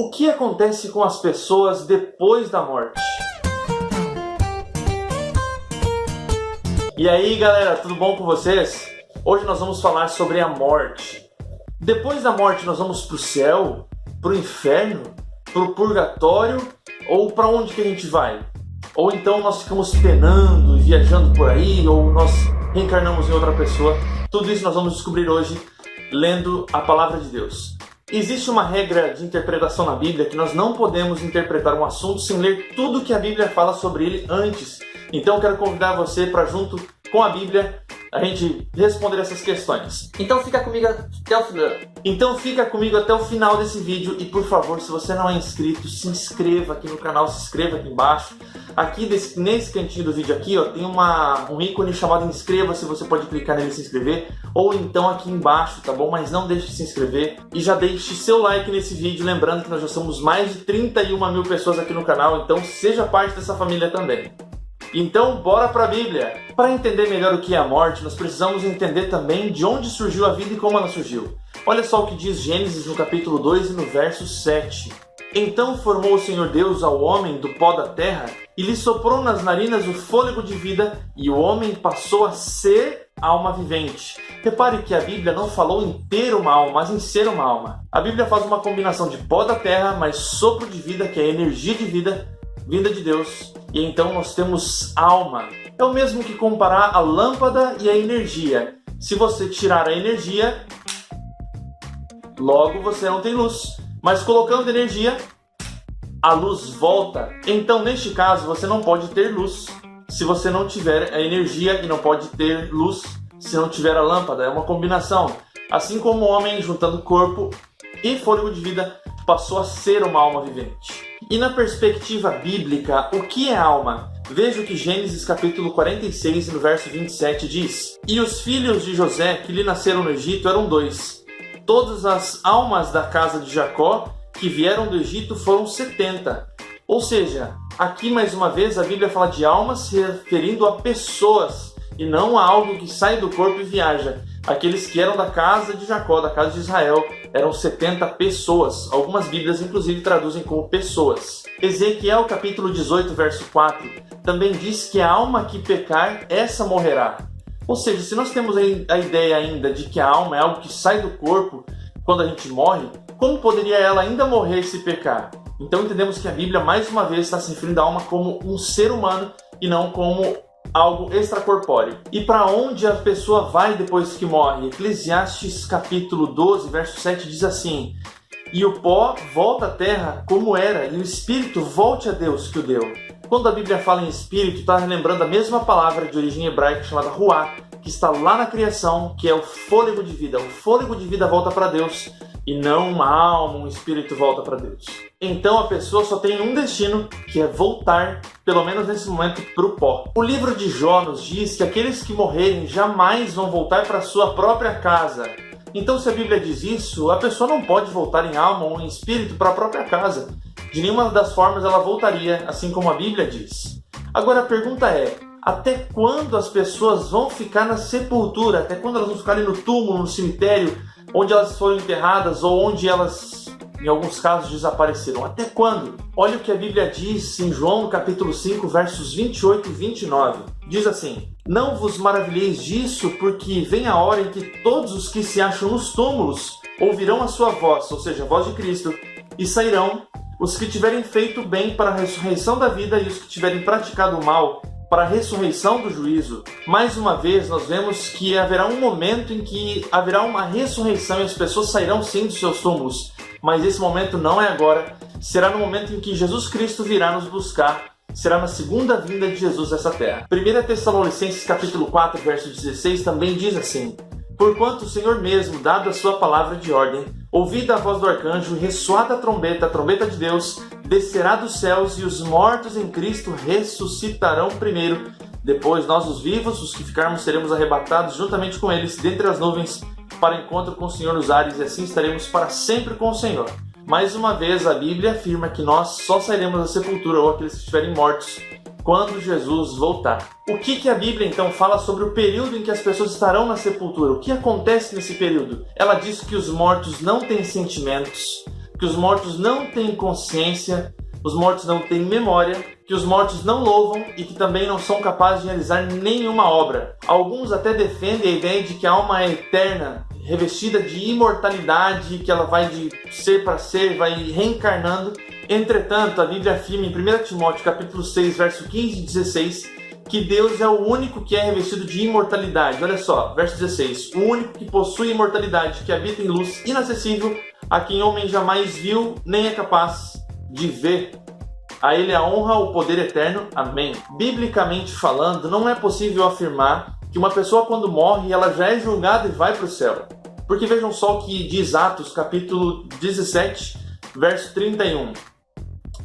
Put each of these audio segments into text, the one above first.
O que acontece com as pessoas depois da morte? E aí galera, tudo bom com vocês? Hoje nós vamos falar sobre a morte. Depois da morte nós vamos para o céu, para o inferno, para o purgatório ou para onde que a gente vai? Ou então nós ficamos penando e viajando por aí, ou nós reencarnamos em outra pessoa? Tudo isso nós vamos descobrir hoje lendo a palavra de Deus. Existe uma regra de interpretação na Bíblia que nós não podemos interpretar um assunto sem ler tudo que a Bíblia fala sobre ele antes. Então eu quero convidar você para, junto com a Bíblia, a gente responder essas questões. Então fica comigo até o final desse vídeo e, por favor, se você não é inscrito, se inscreva aqui no canal, se inscreva aqui embaixo. Aqui nesse cantinho do vídeo aqui, ó, tem um ícone chamado inscreva-se, você pode clicar nele e se inscrever, ou então aqui embaixo, tá bom? Mas não deixe de se inscrever e já deixe seu like nesse vídeo, lembrando que nós já somos mais de 31 mil pessoas aqui no canal, então seja parte dessa família também. Então, bora para a Bíblia! Para entender melhor o que é a morte, nós precisamos entender também de onde surgiu a vida e como ela surgiu. Olha só o que diz Gênesis no capítulo 2 e no verso 7. Então formou o Senhor Deus ao homem do pó da terra e lhe soprou nas narinas o fôlego de vida e o homem passou a ser alma vivente. Repare que a Bíblia não falou em ter uma alma, mas em ser uma alma. A Bíblia faz uma combinação de pó da terra, mais sopro de vida, que é energia de vida, vinda de Deus. E então nós temos alma. É o mesmo que comparar a lâmpada e a energia. Se você tirar a energia, logo você não tem luz. Mas colocando energia, a luz volta. Então, neste caso, você não pode ter luz se você não tiver a energia, e não pode ter luz se não tiver a lâmpada. É uma combinação. Assim como o homem, juntando corpo e fôlego de vida, passou a ser uma alma vivente. E na perspectiva bíblica, o que é alma? Veja o que Gênesis capítulo 46, no verso 27 diz: E os filhos de José, que lhe nasceram no Egito, eram 2. Todas as almas da casa de Jacó, que vieram do Egito, foram 70. Ou seja, aqui mais uma vez a Bíblia fala de almas se referindo a pessoas, e não a algo que sai do corpo e viaja. Aqueles que eram da casa de Jacó, da casa de Israel, eram 70 pessoas. Algumas Bíblias, inclusive, traduzem como pessoas. Ezequiel, capítulo 18, verso 4, também diz que a alma que pecar, essa morrerá. Ou seja, se nós temos a ideia ainda de que a alma é algo que sai do corpo quando a gente morre, como poderia ela ainda morrer se pecar? Então entendemos que a Bíblia, mais uma vez, está se referindo à alma como um ser humano e não como algo extracorpóreo. E para onde a pessoa vai depois que morre? Eclesiastes capítulo 12, verso 7 diz assim: E o pó volta à terra como era, e o espírito volte a Deus que o deu. Quando a Bíblia fala em espírito, está relembrando a mesma palavra de origem hebraica chamada ruá, que está lá na criação, que é o fôlego de vida. O fôlego de vida volta para Deus, e não uma alma, um espírito volta para Deus. Então a pessoa só tem um destino, que é voltar, pelo menos nesse momento, para o pó. O livro de Jó nos diz que aqueles que morrerem jamais vão voltar para sua própria casa. Então, se a Bíblia diz isso, a pessoa não pode voltar em alma ou em espírito para a própria casa. De nenhuma das formas ela voltaria, assim como a Bíblia diz. Agora a pergunta é: até quando as pessoas vão ficar na sepultura? Até quando elas vão ficar ali no túmulo, no cemitério, onde elas foram enterradas ou onde elas, em alguns casos, desapareceram? Até quando? Olha o que a Bíblia diz em João, capítulo 5, versos 28 e 29. Diz assim: Não vos maravilheis disso, porque vem a hora em que todos os que se acham nos túmulos ouvirão a sua voz, ou seja, a voz de Cristo, e sairão, os que tiverem feito bem para a ressurreição da vida e os que tiverem praticado o mal para a ressurreição do juízo. Mais uma vez nós vemos que haverá um momento em que haverá uma ressurreição e as pessoas sairão sim dos seus túmulos, mas esse momento não é agora, será no momento em que Jesus Cristo virá nos buscar, será na segunda vinda de Jesus nessa terra. 1 Tessalonicenses capítulo 4, verso 16 também diz assim: Porquanto o Senhor mesmo, dado a sua palavra de ordem, ouvida a voz do arcanjo e ressoada a trombeta de Deus, descerá dos céus e os mortos em Cristo ressuscitarão primeiro. Depois nós, os vivos, os que ficarmos, seremos arrebatados juntamente com eles dentre as nuvens para encontro com o Senhor nos ares, e assim estaremos para sempre com o Senhor. Mais uma vez a Bíblia afirma que nós só sairemos da sepultura, ou aqueles que estiverem mortos, quando Jesus voltar. O que a Bíblia então fala sobre o período em que as pessoas estarão na sepultura? O que acontece nesse período? Ela diz que os mortos não têm sentimentos, que os mortos não têm consciência, os mortos não têm memória, que os mortos não louvam e que também não são capazes de realizar nenhuma obra. Alguns até defendem a ideia de que a alma é eterna, revestida de imortalidade, que ela vai de ser para ser, vai reencarnando. Entretanto, a Bíblia afirma em 1 Timóteo capítulo 6, verso 15 e 16, que Deus é o único que é revestido de imortalidade. Olha só, verso 16. O único que possui imortalidade, que habita em luz inacessível, a quem homem jamais viu, nem é capaz de ver. A ele a honra, o poder eterno. Amém. Biblicamente falando, não é possível afirmar que uma pessoa quando morre, ela já é julgada e vai para o céu. Porque vejam só o que diz Atos, capítulo 17, verso 31.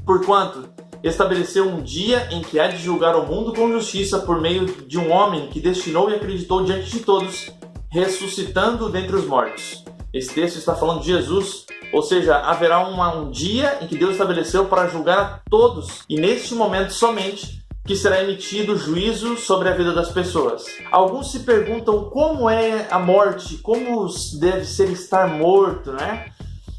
Porquanto estabeleceu um dia em que há de julgar o mundo com justiça por meio de um homem que destinou e acreditou diante de todos, ressuscitando dentre os mortos. Esse texto está falando de Jesus, ou seja, haverá um dia em que Deus estabeleceu para julgar a todos, e neste momento somente que será emitido juízo sobre a vida das pessoas. Alguns se perguntam como é a morte, como deve ser estar morto, né?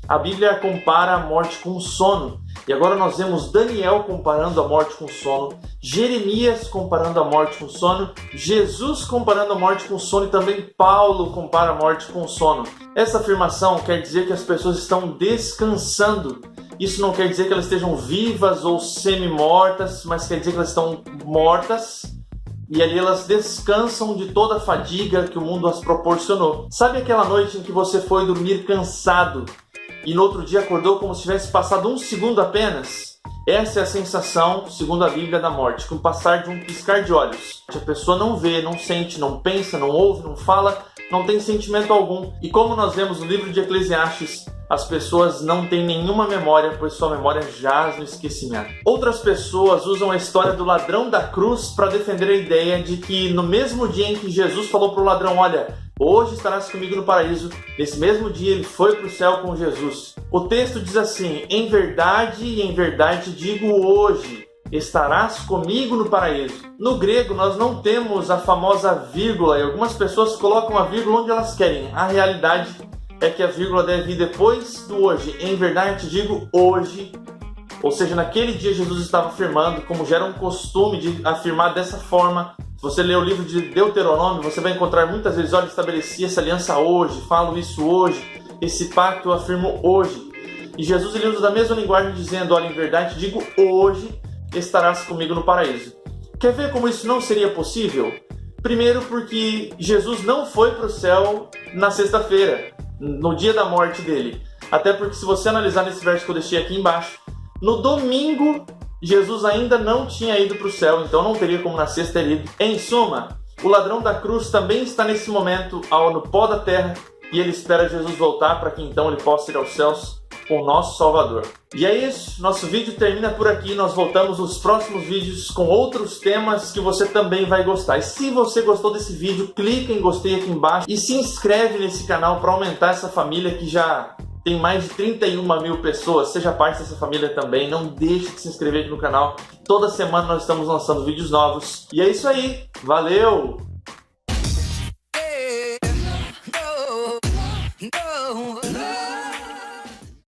A Bíblia compara a morte com o sono. E agora nós vemos Daniel comparando a morte com o sono, Jeremias comparando a morte com o sono, Jesus comparando a morte com o sono e também Paulo compara a morte com o sono. Essa afirmação quer dizer que as pessoas estão descansando. Isso não quer dizer que elas estejam vivas ou semi-mortas, mas quer dizer que elas estão mortas e ali elas descansam de toda a fadiga que o mundo as proporcionou. Sabe aquela noite em que você foi dormir cansado e no outro dia acordou como se tivesse passado um segundo apenas? Essa é a sensação, segundo a Bíblia, da morte, com o passar de um piscar de olhos. A pessoa não vê, não sente, não pensa, não ouve, não fala, não tem sentimento algum. E como nós vemos no livro de Eclesiastes, as pessoas não têm nenhuma memória, pois sua memória jaz no esquecimento. Outras pessoas usam a história do ladrão da cruz para defender a ideia de que no mesmo dia em que Jesus falou para o ladrão, olha, hoje estarás comigo no paraíso, nesse mesmo dia ele foi para o céu com Jesus. O texto diz assim, em verdade digo hoje, estarás comigo no paraíso. No grego nós não temos a famosa vírgula e algumas pessoas colocam a vírgula onde elas querem. A realidade é que a vírgula deve vir depois do hoje. Em verdade digo hoje, ou seja, naquele dia Jesus estava afirmando, como já era um costume de afirmar dessa forma. Se você ler o livro de Deuteronômio, você vai encontrar muitas vezes, olha, estabeleci essa aliança hoje, falo isso hoje, esse pacto eu afirmo hoje. E Jesus ele usa da mesma linguagem dizendo, olha, em verdade digo hoje, estarás comigo no paraíso. Quer ver como isso não seria possível? Primeiro porque Jesus não foi para o céu na sexta-feira, no dia da morte dele. Até porque se você analisar nesse verso que eu deixei aqui embaixo, no domingo Jesus ainda não tinha ido para o céu, então não teria como na sexta ter ido. Em suma, o ladrão da cruz também está nesse momento no pó da terra e ele espera Jesus voltar para que então ele possa ir aos céus com o nosso Salvador. E é isso, nosso vídeo termina por aqui, nós voltamos nos próximos vídeos com outros temas que você também vai gostar. E se você gostou desse vídeo, clica em gostei aqui embaixo e se inscreve nesse canal para aumentar essa família que já tem mais de 31 mil pessoas. Seja parte dessa família também, não deixe de se inscrever aqui no canal. Toda semana nós estamos lançando vídeos novos. E é isso aí, valeu!